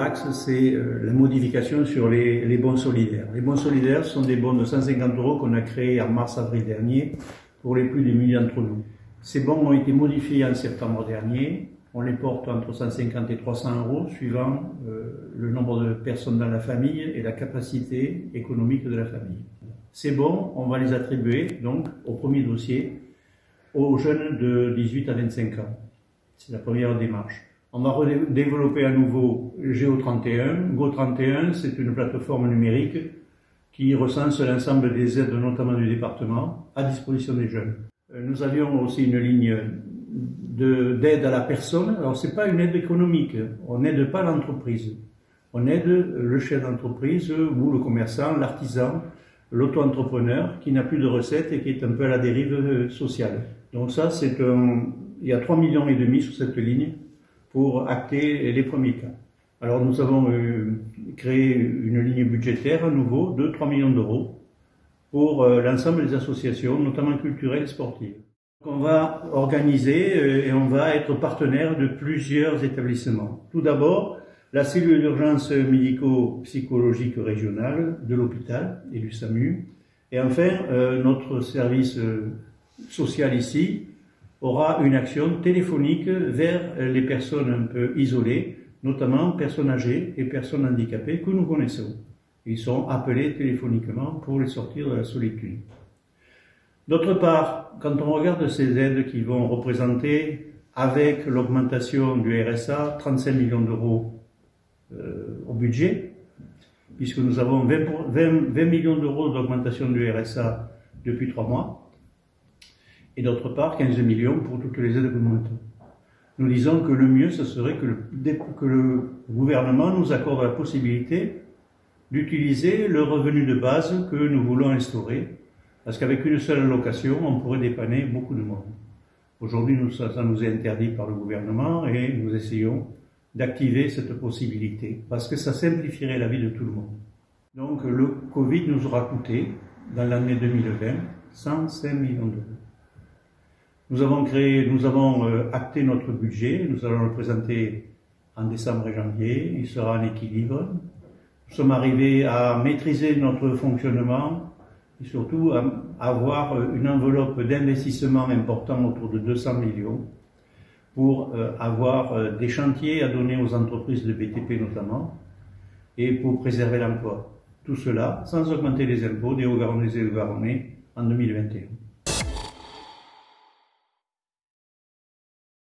axe, c'est la modification sur les bons solidaires. Les bons solidaires sont des bons de 150 € qu'on a créés en mars-avril dernier pour les plus de 1000 d'entre nous. Ces bons ont été modifiés en septembre dernier. On les porte entre 150 et 300 € suivant le nombre de personnes dans la famille et la capacité économique de la famille. Ces bons, on va les attribuer donc au premier dossier aux jeunes de 18 à 25 ans. C'est la première démarche. On va développer à nouveau Géo31. Go31, c'est une plateforme numérique qui recense l'ensemble des aides, notamment du département, à disposition des jeunes. Nous avions aussi une ligne d'aide à la personne. Alors, c'est pas une aide économique. On n'aide pas l'entreprise. On aide le chef d'entreprise ou le commerçant, l'artisan, l'auto-entrepreneur qui n'a plus de recettes et qui est un peu à la dérive sociale. Donc ça, il y a 3,5 millions sur cette ligne pour acter les premiers cas. Alors nous avons créé une ligne budgétaire à nouveau de 3 millions d'euros pour l'ensemble des associations, notamment culturelles et sportives. On va organiser et on va être partenaire de plusieurs établissements. Tout d'abord, la cellule d'urgence médico-psychologique régionale de l'hôpital et du SAMU. Et enfin, notre service social ici aura une action téléphonique vers les personnes un peu isolées, notamment personnes âgées et personnes handicapées que nous connaissons. Ils sont appelés téléphoniquement pour les sortir de la solitude. D'autre part, quand on regarde ces aides qui vont représenter, avec l'augmentation du RSA, 35 millions d'euros au budget, puisque nous avons 20 millions d'euros d'augmentation du RSA depuis 3 mois, et d'autre part 15 millions pour toutes les aides communautaires. Nous disons que le mieux, ce serait que le gouvernement nous accorde la possibilité d'utiliser le revenu de base que nous voulons instaurer, parce qu'avec une seule allocation, on pourrait dépanner beaucoup de monde. Aujourd'hui, ça nous est interdit par le gouvernement et nous essayons d'activer cette possibilité, parce que ça simplifierait la vie de tout le monde. Donc le Covid nous aura coûté, dans l'année 2020, 105 millions d'euros. Nous avons acté notre budget, nous allons le présenter en décembre et janvier, il sera en équilibre. Nous sommes arrivés à maîtriser notre fonctionnement et surtout à avoir une enveloppe d'investissement important autour de 200 millions pour avoir des chantiers à donner aux entreprises de BTP notamment et pour préserver l'emploi. Tout cela sans augmenter les impôts des Haut-Garonnais et Haut-Garonnais en 2021.